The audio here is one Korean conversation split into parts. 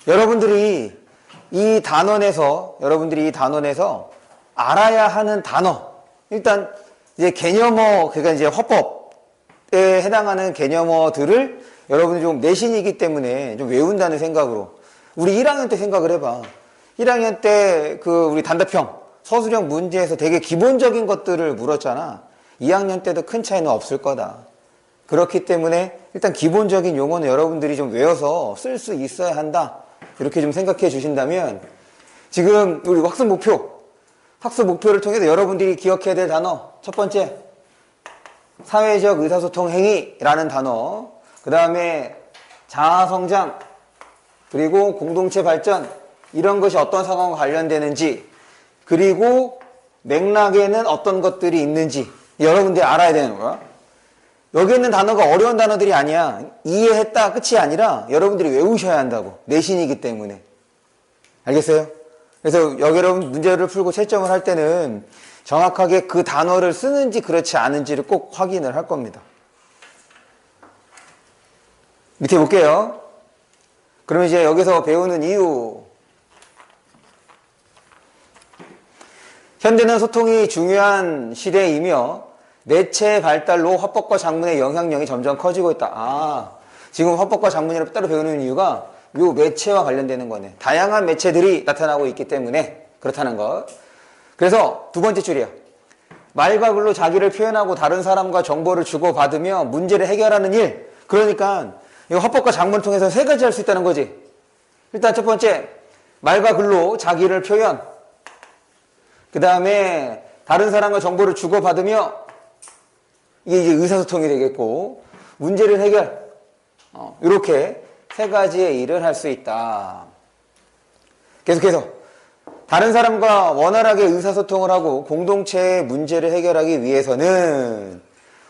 여러분들이 이 단원에서 알아야 하는 단어. 일단, 이제 개념어, 그러니까 이제 화법에 해당하는 개념어들을 여러분이 좀 내신이기 때문에 좀 외운다는 생각으로. 우리 1학년 때 생각을 해봐. 1학년 때 우리 단답형, 서술형 문제에서 되게 기본적인 것들을 물었잖아. 2학년 때도 큰 차이는 없을 거다. 그렇기 때문에 일단 기본적인 용어는 여러분들이 좀 외워서 쓸 수 있어야 한다. 이렇게 좀 생각해 주신다면 지금 우리 학습 목표를 통해서 여러분들이 기억해야 될 단어 첫 번째 사회적 의사소통 행위라는 단어, 그 다음에 자아성장, 그리고 공동체 발전, 이런 것이 어떤 상황과 관련되는지, 그리고 맥락에는 어떤 것들이 있는지 여러분들이 알아야 되는 거야. 여기 있는 단어가 어려운 단어들이 아니야. 이해했다 끝이 아니라 여러분들이 외우셔야 한다고. 내신이기 때문에. 알겠어요? 그래서 여러분 문제를 풀고 채점을 할 때는 정확하게 그 단어를 쓰는지 그렇지 않은지를 꼭 확인을 할 겁니다. 밑에 볼게요. 그러면 이제 여기서 배우는 이유. 현대는 소통이 중요한 시대이며 매체의 발달로 화법과 작문의 영향력이 점점 커지고 있다. 지금 화법과 작문이를 따로 배우는 이유가 요 매체와 관련되는 거네. 다양한 매체들이 나타나고 있기 때문에 그렇다는 것. 그래서 두 번째 줄이야. 말과 글로 자기를 표현하고 다른 사람과 정보를 주고받으며 문제를 해결하는 일. 그러니까 이 화법과 작문을 통해서 세 가지 할 수 있다는 거지. 일단 첫 번째, 말과 글로 자기를 표현. 그 다음에 다른 사람과 정보를 주고받으며, 이게 이제 의사소통이 되겠고, 문제를 해결. 이렇게 세 가지의 일을 할 수 있다. 계속해서 다른 사람과 원활하게 의사소통을 하고 공동체의 문제를 해결하기 위해서는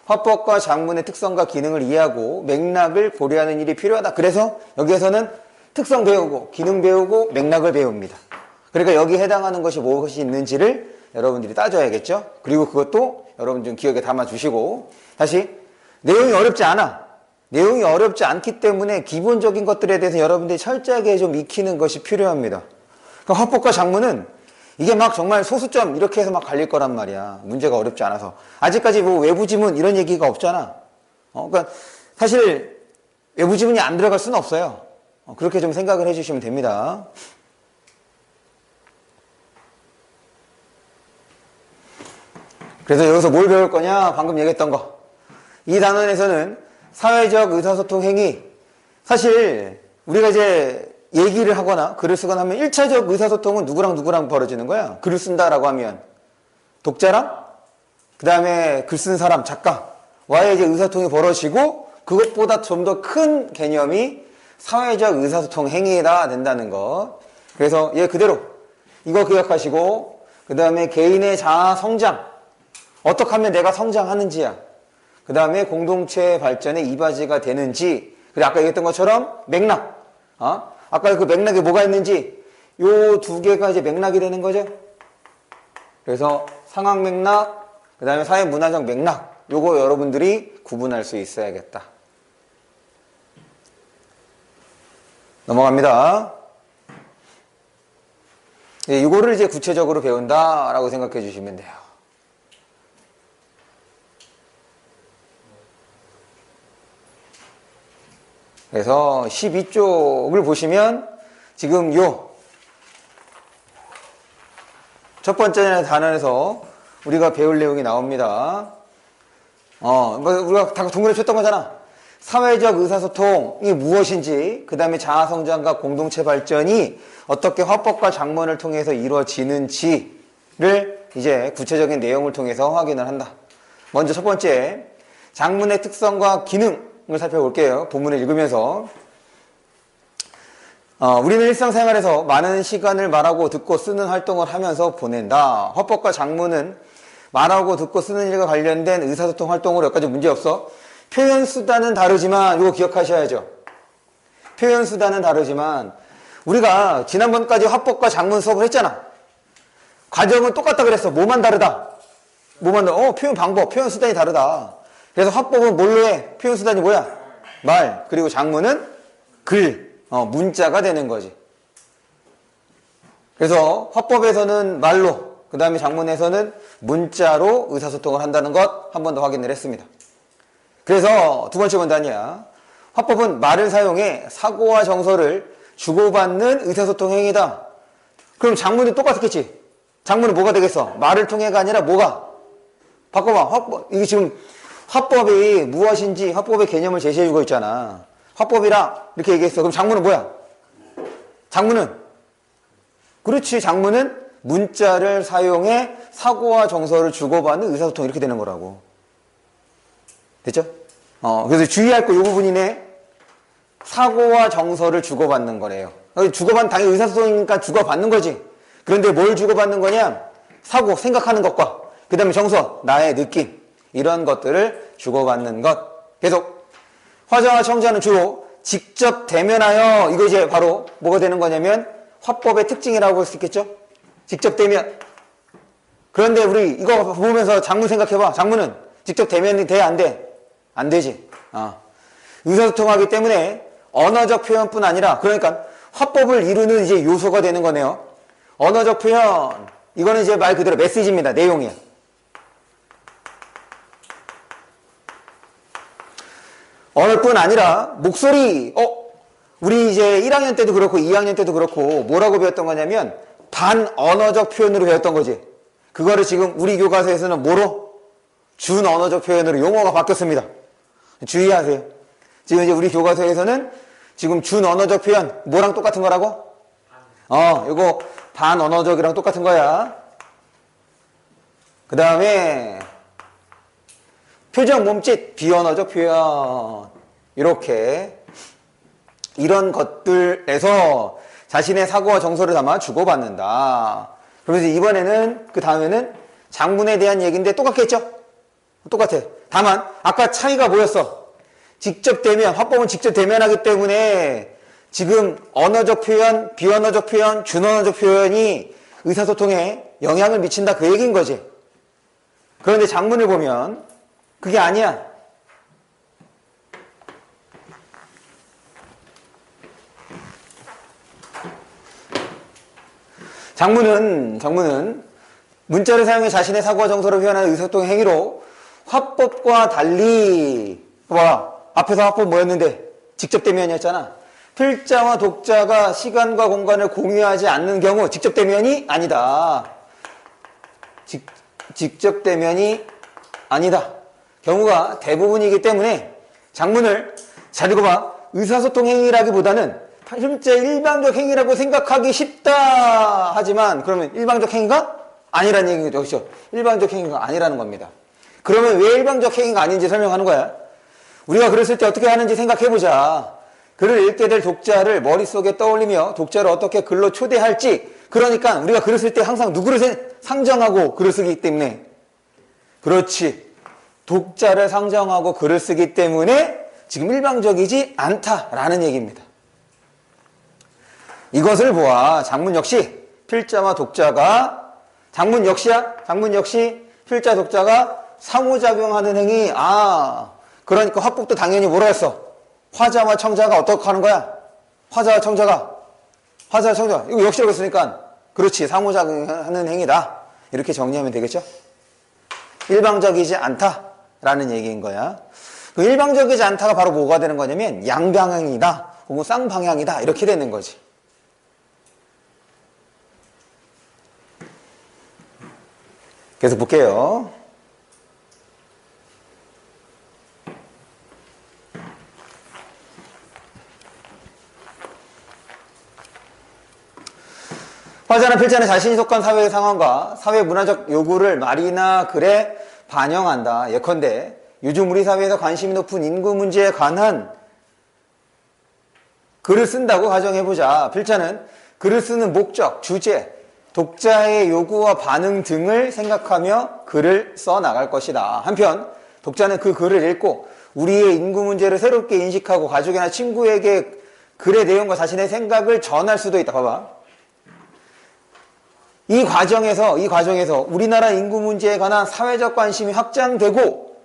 화법과 작문의 특성과 기능을 이해하고 맥락을 고려하는 일이 필요하다. 그래서 여기에서는 특성 배우고 기능 배우고 맥락을 배웁니다. 그러니까 여기에 해당하는 것이 무엇이 있는지를 여러분들이 따져야겠죠. 그리고 그것도 여러분들 기억에 담아주시고, 다시 내용이 어렵지 않아. 내용이 어렵지 않기 때문에 기본적인 것들에 대해서 여러분들이 철저하게 좀 익히는 것이 필요합니다. 그러니까 화법과 작문은 이게 막 정말 소수점 이렇게 해서 막 갈릴 거란 말이야. 문제가 어렵지 않아서. 아직까지 뭐 외부 지문 이런 얘기가 없잖아. 그러니까 사실 외부 지문이 안 들어갈 수는 없어요. 그렇게 좀 생각을 해주시면 됩니다. 그래서 여기서 뭘 배울 거냐? 방금 얘기했던 거. 이 단원에서는 사회적 의사소통 행위. 사실 우리가 이제 얘기를 하거나 글을 쓰거나 하면 1차적 의사소통은 누구랑 벌어지는 거야. 글을 쓴다라고 하면 독자랑 그 다음에 글 쓴 사람, 작가와의 이제 의사소통이 벌어지고, 그것보다 좀 더 큰 개념이 사회적 의사소통 행위가 된다는 것. 그래서 얘 그대로 이거 기억하시고, 그 다음에 개인의 자아 성장, 어떻게 하면 내가 성장하는지야. 그 다음에 공동체 발전의 이바지가 되는지, 그리고 아까 얘기했던 것처럼 맥락, 아까 그 맥락에 뭐가 있는지, 요 두 개가 이제 맥락이 되는 거죠. 그래서 상황 맥락, 그 다음에 사회 문화적 맥락, 요거 여러분들이 구분할 수 있어야겠다. 넘어갑니다. 이거를 이제 구체적으로 배운다라고 생각해 주시면 돼요. 그래서 12쪽을 보시면 지금 요 첫 번째 단원에서 우리가 배울 내용이 나옵니다. 우리가 다 동그랗게 쳤던 거잖아. 사회적 의사소통이 무엇인지, 그 다음에 자아성장과 공동체 발전이 어떻게 화법과 작문을 통해서 이루어지는지를 이제 구체적인 내용을 통해서 확인을 한다. 먼저 첫 번째, 작문의 특성과 기능을 살펴볼게요. 본문을 읽으면서. 우리는 일상생활에서 많은 시간을 말하고 듣고 쓰는 활동을 하면서 보낸다. 화법과 작문은 말하고 듣고 쓰는 일과 관련된 의사소통 활동으로 여기까지 문제없어. 표현 수단은 다르지만, 이거 기억하셔야죠. 표현 수단은 다르지만, 우리가 지난번까지 화법과 작문 수업을 했잖아. 과정은 똑같다 그랬어. 뭐만 다르다. 표현 방법, 표현 수단이 다르다. 그래서 화법은 뭘로 해? 표현 수단이 뭐야? 말. 그리고 작문은 글. 문자가 되는 거지. 그래서 화법에서는 말로, 그 다음에 장문에서는 문자로 의사소통을 한다는 것 한 번 더 확인을 했습니다. 그래서 두 번째 문단이야. 화법은 말을 사용해 사고와 정서를 주고받는 의사소통 행위다. 그럼 장문도 똑같겠지? 장문은 뭐가 되겠어? 말을 통해가 아니라 뭐가? 바꿔봐. 화법, 이게 지금 화법이 무엇인지 화법의 개념을 제시해주고 있잖아. 화법이라 이렇게 얘기했어. 그럼 장문은 뭐야? 장문은? 그렇지. 장문은 문자를 사용해 사고와 정서를 주고받는 의사소통 이렇게 되는 거라고. 됐죠? 그래서 주의할 거 이 부분이네. 사고와 정서를 주고받는 거래요. 주고받는 당연히 의사소통이니까 주고받는 거지. 그런데 뭘 주고받는 거냐? 사고, 생각하는 것과 그 다음에 정서, 나의 느낌 이런 것들을 주고받는 것. 계속 화자와 청자는 주로 직접 대면하여 이거 이제 바로 뭐가 되는 거냐면 화법의 특징이라고 할 수 있겠죠? 직접 대면. 그런데 우리 이거 보면서 장문 생각해봐. 장문은 직접 대면이 돼? 안 돼? 안 되지. 의사소통하기 때문에 언어적 표현뿐 아니라 그러니까 화법을 이루는 이제 요소가 되는 거네요. 언어적 표현. 이거는 이제 말 그대로 메시지입니다. 내용이야. 언어뿐 아니라 목소리. 우리 이제 1학년 때도 그렇고 2학년 때도 그렇고 뭐라고 배웠던 거냐면 반언어적 표현으로 배웠던 거지. 그거를 지금 우리 교과서에서는 뭐로? 준언어적 표현으로 용어가 바뀌었습니다. 주의하세요. 지금 이제 우리 교과서에서는 지금 준언어적 표현 뭐랑 똑같은 거라고? 이거 반언어적이랑 똑같은 거야. 그 다음에 표정, 몸짓, 비언어적 표현 이렇게 이런 것들에서 자신의 사고와 정서를 담아 주고받는다. 그러면서 이번에는 그 다음에는 장문에 대한 얘기인데 똑같겠죠? 똑같아. 다만 아까 차이가 뭐였어? 직접 대면, 화법은 직접 대면하기 때문에 지금 언어적 표현, 비언어적 표현, 준언어적 표현이 의사소통에 영향을 미친다 그 얘기인 거지. 그런데 장문을 보면 그게 아니야. 장문은 문자를 사용해 자신의 사고와 정서를 표현하는 의사소통 행위로 화법과 달리 봐. 앞에서 화법 뭐였는데? 직접 대면이었잖아. 필자와 독자가 시간과 공간을 공유하지 않는 경우 직접 대면이 아니다. 직접 대면이 아니다. 경우가 대부분이기 때문에 장문을 잘 읽어봐. 의사소통 행위라기보다는 실제 일방적 행위라고 생각하기 쉽다 하지만 그러면 일방적 행위가 아니라는 얘기죠. 그렇죠? 일방적 행위가 아니라는 겁니다. 그러면 왜 일방적 행위가 아닌지 설명하는 거야. 우리가 글을 쓸 때 어떻게 하는지 생각해보자. 글을 읽게 될 독자를 머릿속에 떠올리며 독자를 어떻게 글로 초대할지. 그러니까 우리가 글을 쓸 때 항상 누구를 상정하고 글을 쓰기 때문에. 그렇지. 독자를 상정하고 글을 쓰기 때문에 지금 일방적이지 않다라는 얘기입니다. 이것을 보아 장문 역시 필자와 독자가 장문 역시 필자 독자가 상호작용하는 행위. 그러니까 화법도 당연히 뭐라 했어? 화자와 청자가 어떻게 하는 거야? 화자와 청자가 이거 역시라고 했으니까 그렇지 상호작용하는 행위다 이렇게 정리하면 되겠죠? 일방적이지 않다라는 얘기인 거야. 그 일방적이지 않다가 바로 뭐가 되는 거냐면 양방향이다 혹은 쌍방향이다 이렇게 되는 거지. 계속 볼게요. 화자나 필자는 자신이 속한 사회의 상황과 사회 문화적 요구를 말이나 글에 반영한다. 예컨대 요즘 우리 사회에서 관심이 높은 인구 문제에 관한 글을 쓴다고 가정해보자. 필자는 글을 쓰는 목적, 주제, 독자의 요구와 반응 등을 생각하며 글을 써나갈 것이다. 한편 독자는 그 글을 읽고 우리의 인구 문제를 새롭게 인식하고 가족이나 친구에게 글의 내용과 자신의 생각을 전할 수도 있다. 봐봐. 이 과정에서 우리나라 인구 문제에 관한 사회적 관심이 확장되고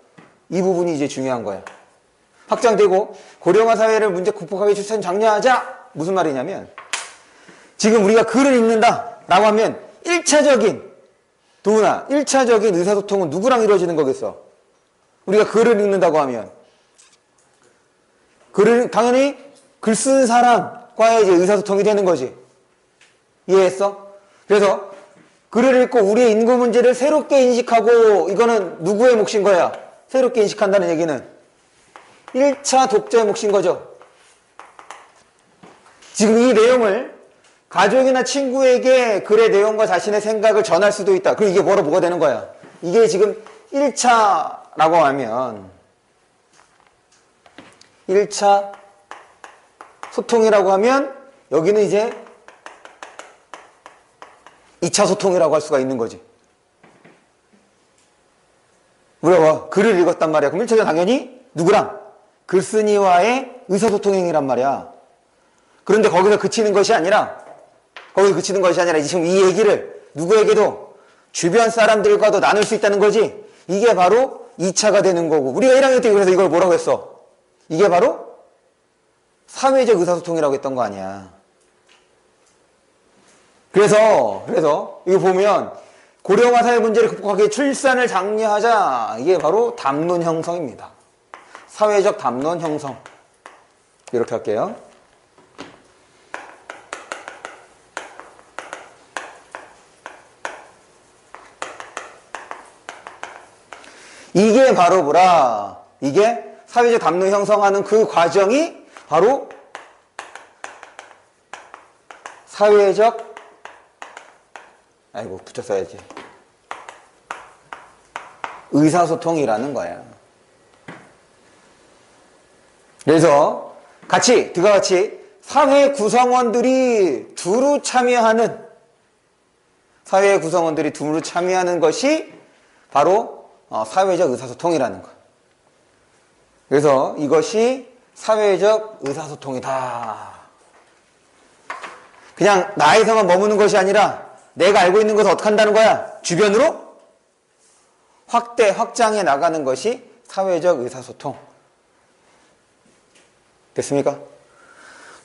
이 부분이 이제 중요한 거야. 확장되고 고령화 사회를 문제 극복하기 위해 장려하자. 무슨 말이냐면 지금 우리가 글을 읽는다 라고 하면 1차적인 도훈아, 1차적인 의사소통은 누구랑 이루어지는 거겠어? 우리가 글을 읽는다고 하면 글을 당연히 글 쓰는 사람과의 이제 의사소통이 되는 거지. 이해했어? 그래서 글을 읽고 우리의 인구 문제를 새롭게 인식하고 이거는 누구의 몫인 거야? 새롭게 인식한다는 얘기는 1차 독자의 몫인 거죠. 지금 이 내용을 가족이나 친구에게 글의 내용과 자신의 생각을 전할 수도 있다. 그럼 이게 뭐가 되는 거야? 이게 지금 1차라고 하면 1차 소통이라고 하면 여기는 이제 2차 소통이라고 할 수가 있는 거지. 우리가 글을 읽었단 말이야. 그럼 1차는 당연히 누구랑? 글쓴이와의 의사소통 행위란 말이야. 그런데 거기서 그치는 것이 아니라 지금 이 얘기를 누구에게도 주변 사람들과도 나눌 수 있다는 거지. 이게 바로 2차가 되는 거고. 우리가 1학년 때 그래서 이걸 뭐라고 했어? 이게 바로 사회적 의사소통이라고 했던 거 아니야. 그래서 이거 보면 고령화 사회 문제를 극복하기 위해 출산을 장려하자. 이게 바로 담론 형성입니다. 사회적 담론 형성. 이렇게 할게요. 이게 바로 뭐라? 이게 사회적 담론 형성하는 그 과정이 바로 사회적 붙였어야지. 의사소통이라는 거야. 그래서 그가 같이 사회 구성원들이 두루 참여하는 것이 바로 사회적 의사소통이라는 거야. 그래서 이것이 사회적 의사소통이다. 그냥 나에서만 머무는 것이 아니라 내가 알고 있는 것을 어떻게 한다는 거야? 주변으로 확장해 나가는 것이 사회적 의사소통. 됐습니까?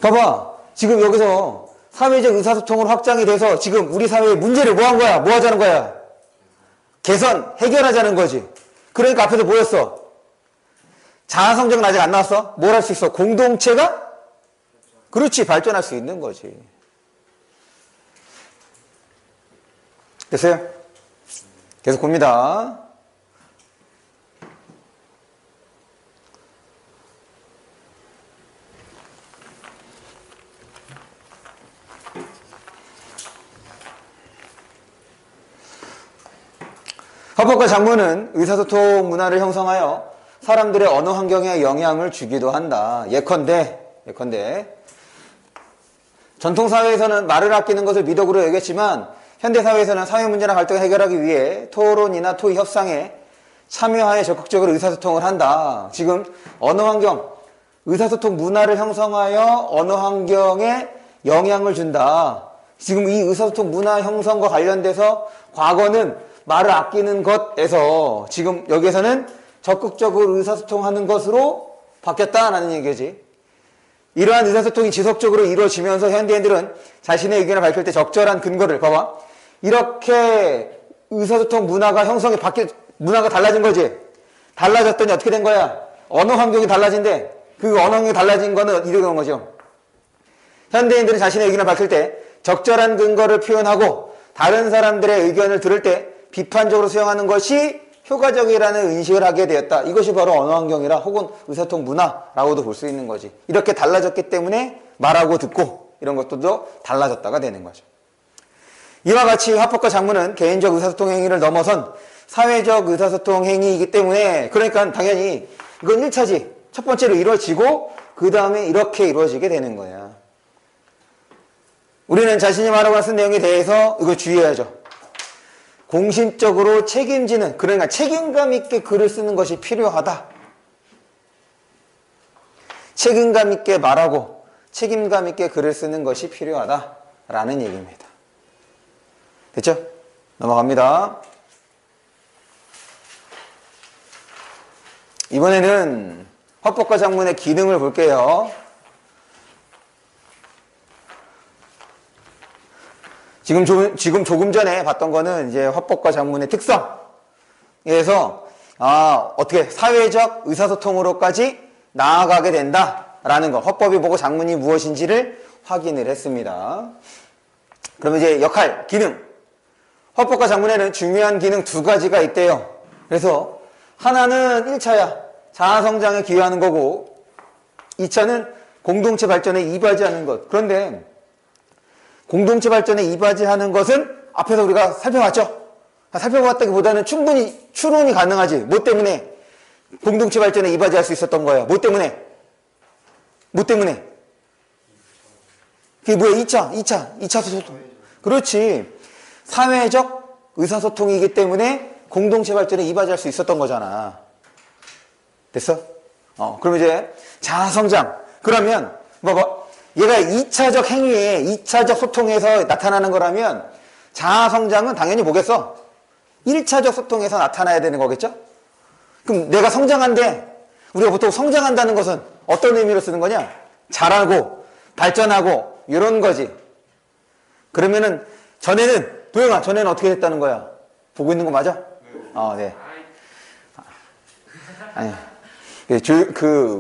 봐봐. 지금 여기서 사회적 의사소통으로 확장이 돼서 지금 우리 사회의 문제를 뭐 한 거야? 뭐 하자는 거야? 개선, 해결하자는 거지. 그러니까 앞에서 뭐였어? 자아성적은 아직 안 나왔어? 뭘 할 수 있어? 공동체가? 그렇지, 발전할 수 있는 거지. 됐어요? 계속 봅니다. 헌법과 장문은 의사소통 문화를 형성하여 사람들의 언어 환경에 영향을 주기도 한다. 예컨대 전통사회에서는 말을 아끼는 것을 미덕으로 여겼지만 현대사회에서는 사회 문제나 갈등을 해결하기 위해 토론이나 토의 협상에 참여하여 적극적으로 의사소통을 한다. 지금 언어 환경, 의사소통 문화를 형성하여 언어 환경에 영향을 준다. 지금 이 의사소통 문화 형성과 관련돼서 과거는 말을 아끼는 것에서 지금 여기에서는 적극적으로 의사소통하는 것으로 바뀌었다라는 얘기지. 이러한 의사소통이 지속적으로 이루어지면서 현대인들은 자신의 의견을 밝힐 때 적절한 근거를 봐봐. 이렇게 의사소통 문화가 문화가 달라진 거지. 달라졌더니 어떻게 된 거야? 언어 환경이 달라진대. 그 언어 환경이 달라진 거는 이렇게 된 거죠. 현대인들은 자신의 의견을 밝힐 때 적절한 근거를 표현하고 다른 사람들의 의견을 들을 때 비판적으로 수용하는 것이 효과적이라는 인식을 하게 되었다. 이것이 바로 언어 환경이라 혹은 의사소통 문화라고도 볼 수 있는 거지. 이렇게 달라졌기 때문에 말하고 듣고 이런 것들도 달라졌다가 되는 거죠. 이와 같이 화법과 장문은 개인적 의사소통 행위를 넘어선 사회적 의사소통 행위이기 때문에 그러니까 당연히 이건 1차지. 첫 번째로 이루어지고 그 다음에 이렇게 이루어지게 되는 거야. 우리는 자신이 말하고 쓴 내용에 대해서 이거 주의해야죠. 공신적으로 책임지는, 그러니까 책임감 있게 글을 쓰는 것이 필요하다. 책임감 있게 말하고 책임감 있게 글을 쓰는 것이 필요하다라는 얘기입니다. 됐죠? 넘어갑니다. 이번에는 화법과 장문의 기능을 볼게요. 지금 조금 전에 봤던 거는 이제 화법과 작문의 특성에서 어떻게 사회적 의사소통으로까지 나아가게 된다라는 거. 화법이 뭐고 작문이 무엇인지를 확인을 했습니다. 그러면 이제 역할, 기능. 화법과 작문에는 중요한 기능 두 가지가 있대요. 그래서 하나는 1차야. 자아성장에 기여하는 거고 2차는 공동체 발전에 이바지하는 것. 그런데 공동체 발전에 이바지하는 것은 앞에서 우리가 살펴봤죠? 살펴봤다기보다는 충분히 추론이 가능하지. 뭐 때문에 공동체 발전에 이바지할 수 있었던 거야? 뭐 때문에? 그게 뭐야? 2차 소통. 그렇지. 사회적 의사소통이기 때문에 공동체 발전에 이바지할 수 있었던 거잖아. 됐어? 그럼 이제 자아성장. 그러면 봐봐. 얘가 2차적 행위에 2차적 소통에서 나타나는 거라면 자아성장은 당연히 뭐겠어? 1차적 소통에서 나타나야 되는 거겠죠? 그럼 내가 성장한데 우리가 보통 성장한다는 것은 어떤 의미로 쓰는 거냐? 자라고 발전하고 이런 거지. 그러면은 도영아 전에는 어떻게 됐다는 거야? 보고 있는 거 맞아? 네. 아니,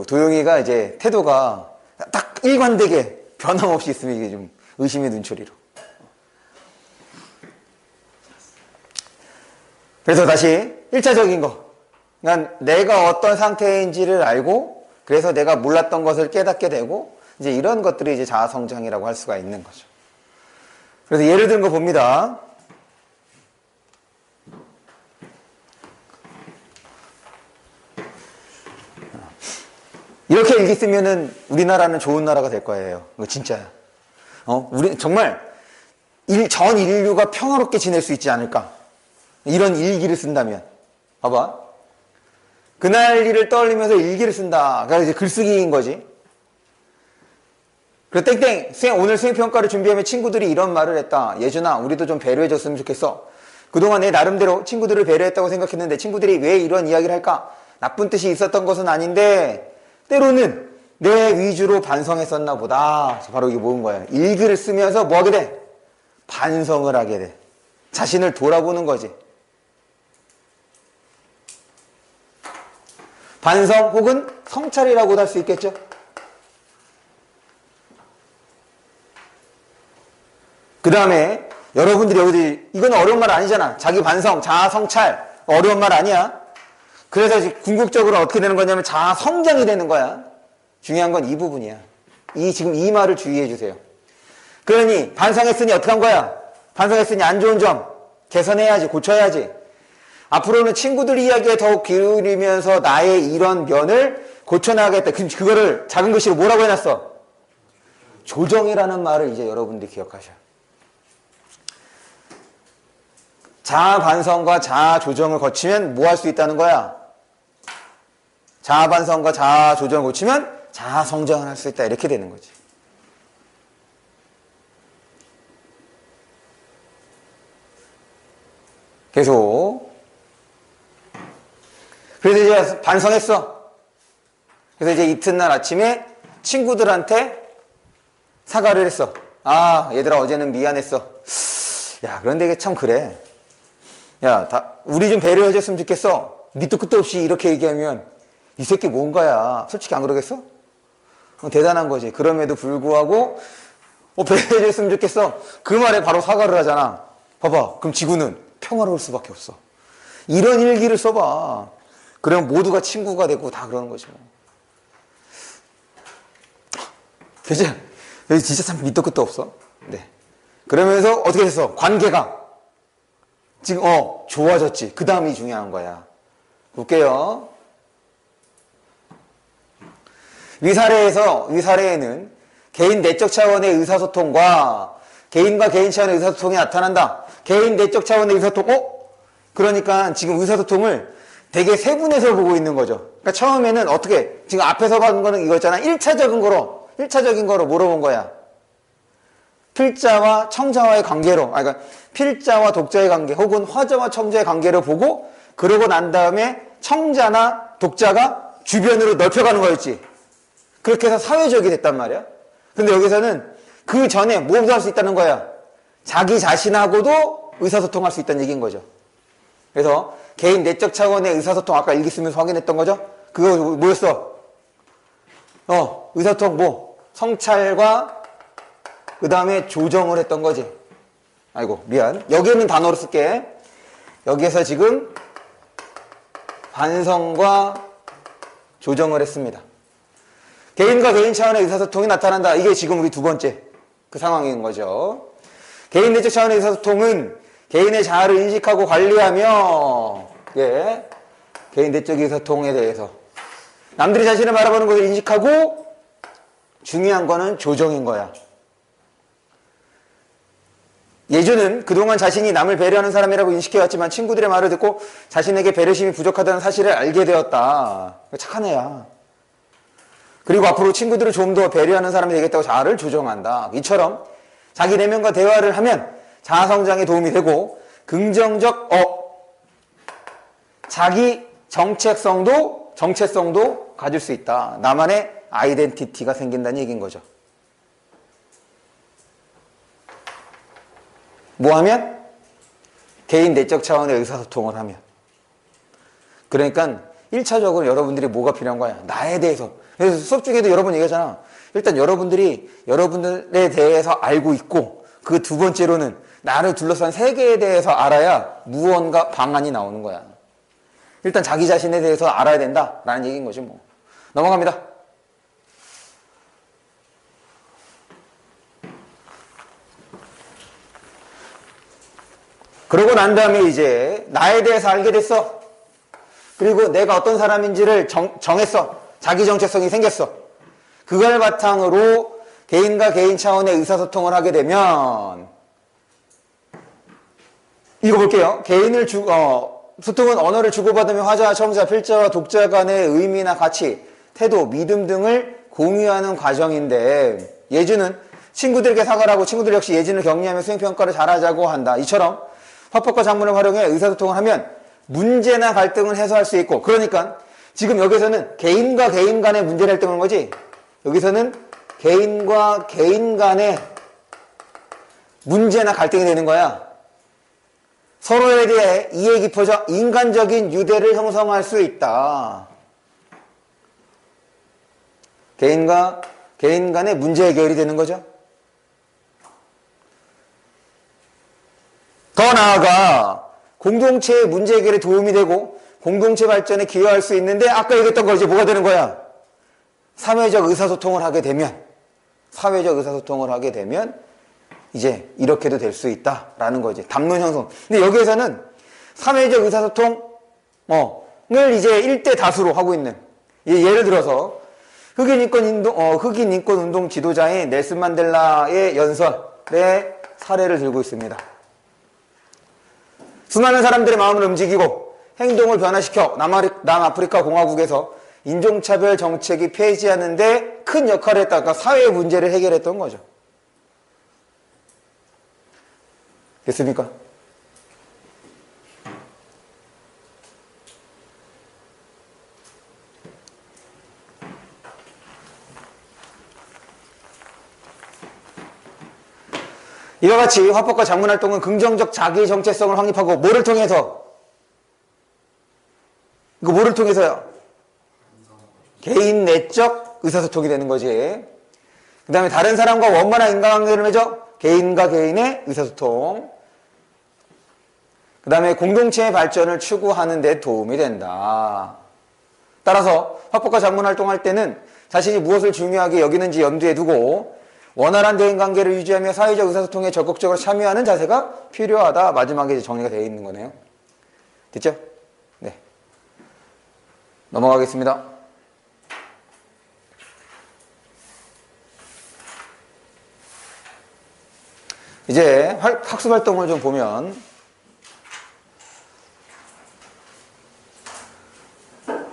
도영이가 이제 태도가 딱 일관되게 변함없이 있으면 이게 좀 의심의 눈초리로. 그래서 다시 1차적인 거. 그러니까 내가 어떤 상태인지를 알고 그래서 내가 몰랐던 것을 깨닫게 되고 이제 이런 것들이 이제 자아성장이라고 할 수가 있는 거죠. 그래서 예를 든 거 봅니다. 이렇게 일기 쓰면은 우리나라는 좋은 나라가 될 거예요. 이거 진짜야. 우리 정말 전 인류가 평화롭게 지낼 수 있지 않을까? 이런 일기를 쓴다면. 봐봐. 그날 일을 떠올리면서 일기를 쓴다. 그러니까 이제 글쓰기인 거지. 그리고 땡땡, 오늘 수행평가를 준비하면 친구들이 이런 말을 했다. 예준아, 우리도 좀 배려해줬으면 좋겠어. 그동안 내 나름대로 친구들을 배려했다고 생각했는데 친구들이 왜 이런 이야기를 할까? 나쁜 뜻이 있었던 것은 아닌데 때로는 내 위주로 반성했었나 보다. 바로 이게 뭐인 거야? 일기를 쓰면서 뭐 하게 돼? 반성을 하게 돼. 자신을 돌아보는 거지. 반성 혹은 성찰이라고도 할 수 있겠죠? 그 다음에 여러분들이 여기 이건 어려운 말 아니잖아. 자기 반성, 자아 성찰 어려운 말 아니야. 그래서 궁극적으로 어떻게 되는 거냐면 자아 성장이 되는 거야. 중요한 건 이 부분이야. 지금 이 말을 주의해 주세요. 그러니 반성했으니 어떻게 한 거야? 반성했으니 안 좋은 점 개선해야지, 고쳐야지. 앞으로는 친구들 이야기에 더욱 기울이면서 나의 이런 면을 고쳐나가겠다. 그거를 작은 글씨로 뭐라고 해놨어? 조정이라는 말을 이제 여러분들이 기억하셔. 자아 반성과 자아 조정을 거치면 뭐 할 수 있다는 거야? 자아 반성과 자아 조정을 거치면 자아 성장을 할 수 있다. 이렇게 되는 거지. 계속. 그래서 이제 반성했어. 그래서 이제 이튿날 아침에 친구들한테 사과를 했어. 얘들아 어제는 미안했어. 야, 그런데 이게 참 그래. 야, 우리 좀 배려해줬으면 좋겠어. 밑도 끝도 없이 이렇게 얘기하면 이 새끼 뭔가야. 솔직히 안 그러겠어? 대단한 거지. 그럼에도 불구하고 배려해줬으면 좋겠어. 그 말에 바로 사과를 하잖아. 봐봐. 그럼 지구는 평화로울 수밖에 없어. 이런 일기를 써봐. 그러면 모두가 친구가 되고 다 그러는 거지 뭐. 그치? 여기 진짜 참 밑도 끝도 없어. 네. 그러면서 어떻게 됐어? 관계가 지금 좋아졌지. 그 다음이 중요한 거야. 볼게요. 위사례에는 개인 내적 차원의 의사소통과 개인과 개인 차원의 의사소통이 나타난다. 개인 내적 차원의 의사소통? 그러니까 지금 의사소통을 되게 세분해서 보고 있는 거죠. 그러니까 처음에는 어떻게, 지금 앞에서 받은 거는 이거였잖아. 1차적인 거로 물어본 거야. 필자와 청자와의 관계로, 그러니까 필자와 독자의 관계 혹은 화자와 청자의 관계를 보고 그러고 난 다음에 청자나 독자가 주변으로 넓혀가는 거였지. 그렇게 해서 사회적이 됐단 말이야. 근데 여기서는 그 전에 무엇을 할 수 있다는 거야? 자기 자신하고도 의사소통할 수 있다는 얘기인 거죠. 그래서 개인 내적 차원의 의사소통 아까 일기 쓰면서 확인했던 거죠. 그거 뭐였어? 의사소통 뭐 성찰과 그 다음에 조정을 했던 거지. 아이고 미안. 여기에는 단어로 쓸게. 여기에서 지금 반성과 조정을 했습니다. 개인과 개인 차원의 의사소통이 나타난다. 이게 지금 우리 두 번째 그 상황인 거죠. 개인 내적 차원의 의사소통은 개인의 자아를 인식하고 관리하며 개인 내적 의사소통에 대해서 남들이 자신을 바라보는 것을 인식하고 중요한 거는 조정인 거야. 예주는 그동안 자신이 남을 배려하는 사람이라고 인식해왔지만 친구들의 말을 듣고 자신에게 배려심이 부족하다는 사실을 알게 되었다. 착한 애야. 그리고 앞으로 친구들을 좀 더 배려하는 사람이 되겠다고 자아를 조정한다. 이처럼 자기 내면과 대화를 하면 자아 성장에 도움이 되고 긍정적 자기 정체성도 가질 수 있다. 나만의 아이덴티티가 생긴다는 얘기인 거죠. 뭐 하면? 개인 내적 차원의 의사소통을 하면. 그러니까 1차적으로 여러분들이 뭐가 필요한 거야? 나에 대해서. 그래서 수업 중에도 여러 번 얘기하잖아. 일단 여러분들이 여러분들에 대해서 알고 있고 그 두 번째로는 나를 둘러싼 세계에 대해서 알아야 무언가 방안이 나오는 거야. 일단 자기 자신에 대해서 알아야 된다라는 얘기인 거지 뭐. 넘어갑니다. 그러고 난 다음에 이제 나에 대해서 알게 됐어. 그리고 내가 어떤 사람인지를 정했어. 자기 정체성이 생겼어. 그걸 바탕으로 개인과 개인 차원의 의사소통을 하게 되면 이거 볼게요. 소통은 언어를 주고받으며 화자와 청자, 필자와 독자 간의 의미나 가치, 태도, 믿음 등을 공유하는 과정인데 예주는 친구들에게 사과를 하고 친구들 역시 예진을 격려하며 수행평가를 잘하자고 한다. 이처럼 화법과 작문을 활용해 의사소통을 하면 문제나 갈등을 해소할 수 있고 그러니까 지금 여기서는 개인과 개인 간의 문제를 할 때 보는 거지 여기서는 개인과 개인 간의 문제나 갈등이 되는 거야. 서로에 대해 이해 깊어져 인간적인 유대를 형성할 수 있다. 개인과 개인 간의 문제 해결이 되는 거죠. 더 나아가 공동체의 문제 해결에 도움이 되고 공동체 발전에 기여할 수 있는데 아까 얘기했던 거 이제 뭐가 되는 거야? 사회적 의사소통을 하게 되면 이제 이렇게도 될 수 있다라는 거지. 담론 형성. 근데 여기에서는 사회적 의사소통을 이제 1대 다수로 하고 있는 예를 들어서 흑인 인권 운동 지도자인 넬슨 만델라의 연설의 사례를 들고 있습니다. 수많은 사람들의 마음을 움직이고 행동을 변화시켜 남아프리카 공화국에서 인종차별 정책이 폐지하는데 큰 역할을 했다. 그러니까 사회의 문제를 해결했던 거죠. 됐습니까? 이와 같이 화법과 작문 활동은 긍정적 자기 정체성을 확립하고 뭐를 통해서? 이거 뭐를 통해서요? 개인 내적 의사소통이 되는 거지. 그 다음에 다른 사람과 원만한 인간관계를 맺어 개인과 개인의 의사소통. 그 다음에 공동체의 발전을 추구하는 데 도움이 된다. 따라서 화법과 작문 활동할 때는 자신이 무엇을 중요하게 여기는지 염두에 두고 원활한 대인관계를 유지하며 사회적 의사소통에 적극적으로 참여하는 자세가 필요하다. 마지막에 이제 정리가 되어 있는 거네요. 됐죠? 네. 넘어가겠습니다. 이제 학습 활동을 좀 보면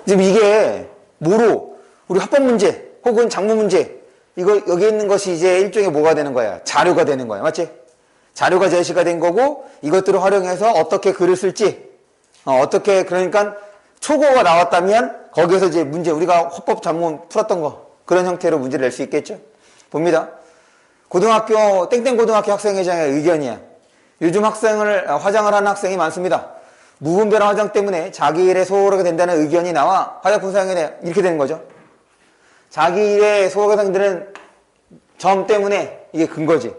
지금 이게 뭐로 우리 합법 문제 혹은 작문 문제 이거 여기 있는 것이 이제 일종의 뭐가 되는 거야? 자료가 되는 거야. 맞지? 자료가 제시가 된 거고 이것들을 활용해서 어떻게 글을 쓸지 어떻게 그러니까 초고가 나왔다면 거기에서 이제 문제 우리가 화법 작문 풀었던 거 그런 형태로 문제를 낼 수 있겠죠? 봅니다. 고등학교 땡땡고등학교 학생회장의 의견이야. 요즘 화장을 하는 학생이 많습니다. 무분별한 화장 때문에 자기 일에 소홀하게 된다는 의견이 나와 화장품 사용에 이렇게 되는 거죠. 자기 일에 소홀하게 되는 점 때문에 이게 근거지.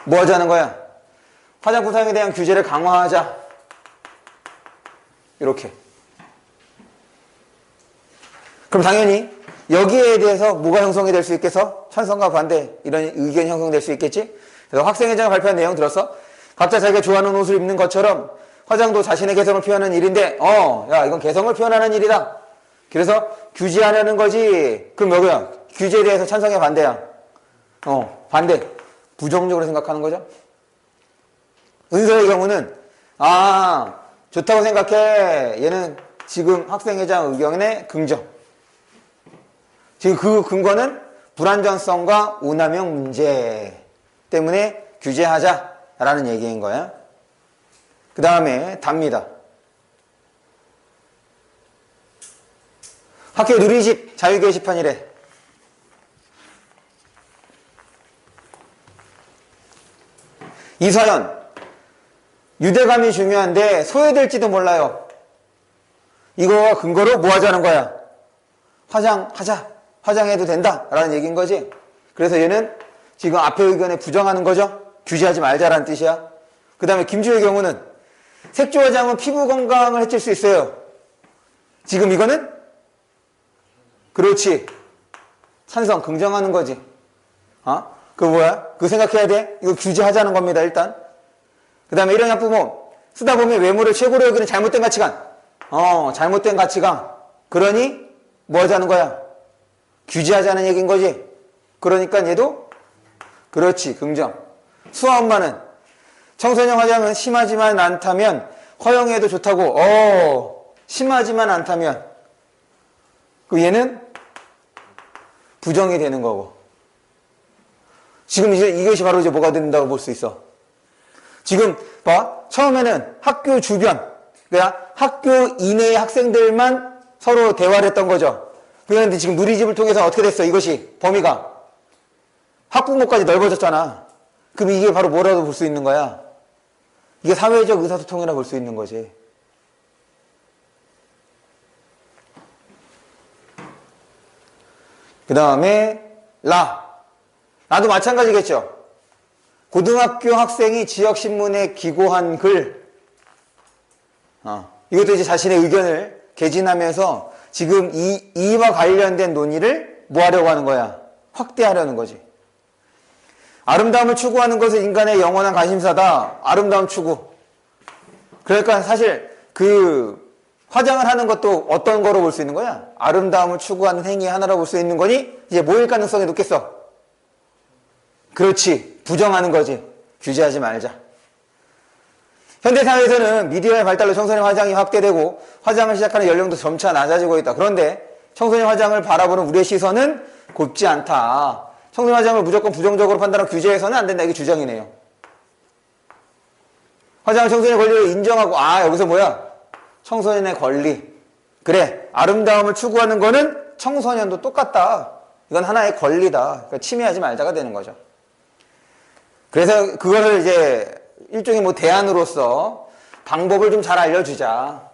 뭐 하자는 거야? 화장품 사용에 대한 규제를 강화하자. 이렇게. 그럼 당연히 여기에 대해서 뭐가 형성이 될 수 있겠어? 찬성과 반대 이런 의견이 형성될 수 있겠지? 그래서 학생회장이 발표한 내용 들었어? 각자 자기가 좋아하는 옷을 입는 것처럼 화장도 자신의 개성을 표현하는 일인데 야 이건 개성을 표현하는 일이다. 그래서 규제하려는 거지. 그럼 뭐야? 규제에 대해서 찬성이야 반대야? 반대. 부정적으로 생각하는 거죠. 은서의 경우는 좋다고 생각해. 얘는 지금 학생회장 의견의 긍정. 지금 그 근거는 불안전성과 오남용 문제 때문에 규제하자라는 얘기인 거야. 그 다음에 답니다. 학교 누리집 자유 게시판이래. 이서연, 유대감이 중요한데 소외될지도 몰라요. 이거 근거로 뭐 하자는 거야? 화장하자. 화장해도 된다. 라는 얘기인 거지. 그래서 얘는 지금 앞에 의견에 부정하는 거죠. 규제하지 말자라는 뜻이야. 그 다음에 김주의 경우는 색조 화장은 피부 건강을 해칠 수 있어요. 지금 이거는? 그렇지. 찬성, 긍정하는 거지. 그거 뭐야? 그거 생각해야 돼? 이거 규제하자는 겁니다, 일단. 그 다음에 이런 약부모, 쓰다 보면 외모를 최고로 여기는 잘못된 가치관. 잘못된 가치관. 그러니, 뭐 하자는 거야? 규제하자는 얘기인 거지. 그러니까 얘도, 그렇지, 긍정. 수아 엄마는, 청소년 화장은 심하지만 않다면, 허용해도 좋다고, 심하지만 않다면, 그 얘는 부정이 되는 거고. 지금 이제 이것이 바로 이제 뭐가 된다고 볼 수 있어. 지금 봐. 처음에는 학교 주변, 그러니까 학교 이내의 학생들만 서로 대화를 했던 거죠. 그런데 지금 누리집을 통해서 어떻게 됐어? 이것이 범위가 학부모까지 넓어졌잖아. 그럼 이게 바로 뭐라고 볼 수 있는 거야? 이게 사회적 의사소통이라고 볼 수 있는 거지. 그 다음에 나도 마찬가지겠죠. 고등학교 학생이 지역신문에 기고한 글, 이것도 이제 자신의 의견을 개진하면서 지금 이와 관련된 논의를 뭐 하려고 하는 거야? 확대하려는 거지. 아름다움을 추구하는 것은 인간의 영원한 관심사다. 아름다움 추구. 그러니까 사실 그 화장을 하는 것도 어떤 거로 볼 수 있는 거야? 아름다움을 추구하는 행위의 하나로 볼 수 있는 거니 이제 뭐일 가능성이 높겠어? 그렇지. 부정하는 거지. 규제하지 말자. 현대사회에서는 미디어의 발달로 청소년 화장이 확대되고 화장을 시작하는 연령도 점차 낮아지고 있다. 그런데 청소년 화장을 바라보는 우리의 시선은 곱지 않다. 청소년 화장을 무조건 부정적으로 판단하고 규제해서는 안 된다. 이게 주장이네요. 화장을 청소년의 권리로 인정하고 여기서 뭐야? 청소년의 권리. 그래. 아름다움을 추구하는 거는 청소년도 똑같다. 이건 하나의 권리다. 그러니까 침해하지 말자가 되는 거죠. 그래서 그거를 이제 일종의 뭐 대안으로서 방법을 좀 잘 알려주자.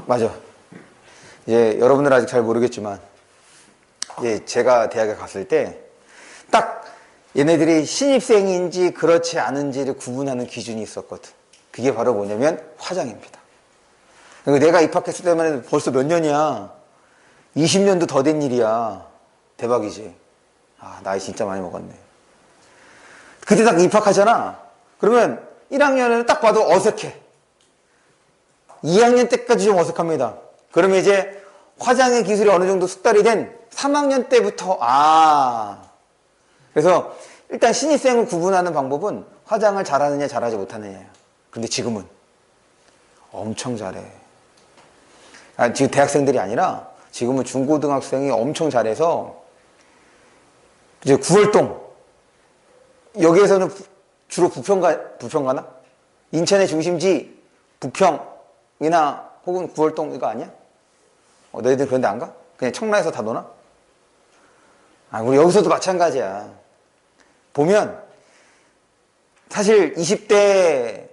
맞아. 이제 여러분들 아직 잘 모르겠지만, 이제 제가 대학에 갔을 때, 딱 얘네들이 신입생인지 그렇지 않은지를 구분하는 기준이 있었거든. 그게 바로 뭐냐면 화장입니다. 내가 입학했을 때만 벌써 몇 년이야. 20년도 더 된 일이야. 대박이지. 나이 진짜 많이 먹었네. 그때 딱 입학하잖아. 그러면 1학년에는 딱 봐도 어색해. 2학년 때까지 좀 어색합니다. 그러면 이제 화장의 기술이 어느 정도 숙달이 된 3학년 때부터 그래서 일단 신입생을 구분하는 방법은 화장을 잘하느냐 잘하지 못하느냐예요. 근데 지금은 엄청 잘해. 지금 대학생들이 아니라 지금은 중고등학생이 엄청 잘해서 이제 구월동 여기에서는 주로 부평 가나? 인천의 중심지 부평이나 혹은 구월동 이거 아니야? 너희들 그런데 안 가? 그냥 청라에서 다 노나? 우리 여기서도 마찬가지야. 보면 사실 20대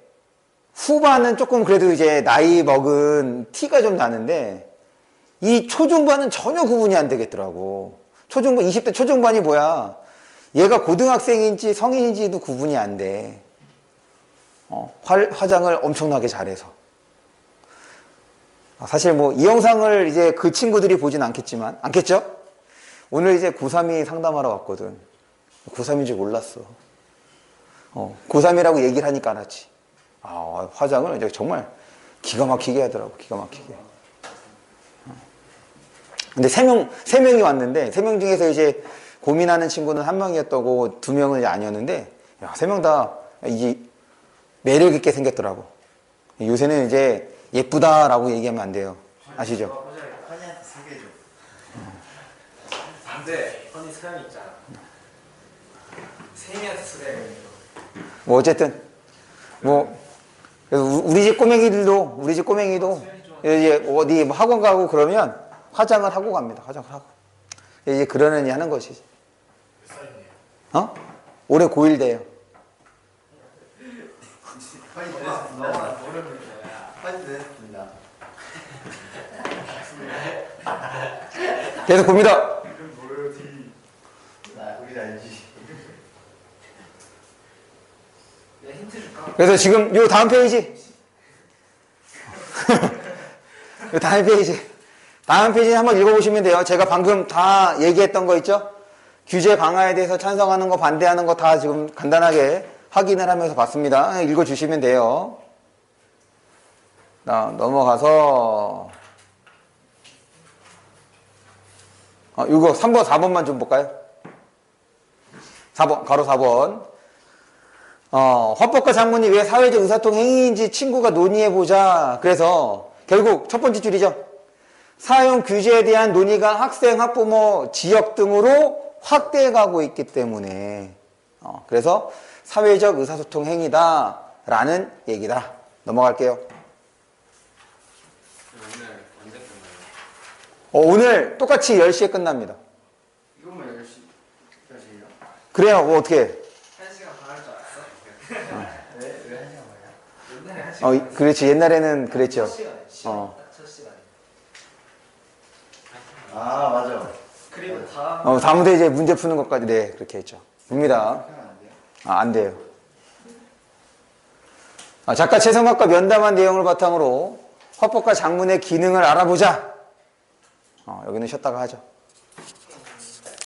후반은 조금 그래도 이제 나이 먹은 티가 좀 나는데 이 초중반은 전혀 구분이 안 되겠더라고. 20대 초중반이 뭐야? 얘가 고등학생인지 성인인지도 구분이 안 돼. 화장을 엄청나게 잘해서. 사실 뭐 이 영상을 이제 그 친구들이 보진 않겠죠? 오늘 이제 고3이 상담하러 왔거든. 고3인 줄 몰랐어. 고3이라고 얘기를 하니까 알았지. 화장을 이제 정말 기가 막히게 하더라고, 기가 막히게. 근데 세 명이 왔는데, 3명 중에서 이제 고민하는 친구는 1명이었다고 2명은 이제 아니었는데, 3명 다 이제 매력 있게 생겼더라고. 요새는 이제 예쁘다라고 얘기하면 안 돼요. 아시죠? 허니한테 소개해줘. 안 돼. 허니 서양이 있잖아. 세미한테 소개해. 뭐 어쨌든 뭐 우리 집 꼬맹이도 이제 어디 뭐 학원 가고 그러면 화장을 하고 갑니다. 화장을 하고 이제 그러느니 하는 것이지. 몇 살이네요? 올해 고1 돼요. 허니 드레스 너무 모르는 거야. 허니 드레스입니다. 계속 봅니다. 이름 뭐지? 나 우리 알지. 내가 힌트 줄까? 그래서 지금 요 다음 페이지 요 다음 페이지 한번 읽어보시면 돼요. 제가 방금 다 얘기했던 거 있죠? 규제 강화에 대해서 찬성하는 거 반대하는 거 다 지금 간단하게 확인을 하면서 봤습니다. 읽어주시면 돼요. 넘어가서 이거 3번 4번만 좀 볼까요? 4번 가로 4번 헌법과 장문이 왜 사회적 의사통 행위인지 친구가 논의해보자. 그래서 결국 첫 번째 줄이죠. 사용 규제에 대한 논의가 학생, 학부모, 지역 등으로 확대해가고 있기 때문에 그래서 사회적 의사소통 행위다 라는 얘기다. 넘어갈게요. 오늘 언제 끝나요? 오늘 똑같이 10시에 끝납니다. 이것만 10시요? 그래요. 뭐 어떻게 1시간 반 할 줄 알았어? 왜 1시간 반이야? 옛날에 1시간 그렇지. 옛날에는 그랬죠. 첫 시간에 첫 시간에 맞아. 그리고 다음 다음부터 이제 문제 푸는 것까지 네 그렇게 했죠. 봅니다. 하면 안 돼요? 안 돼요. 작가 최성학과 면담한 내용을 바탕으로 헌법과 장문의 기능을 알아보자. 여기는 쉬었다가 하죠.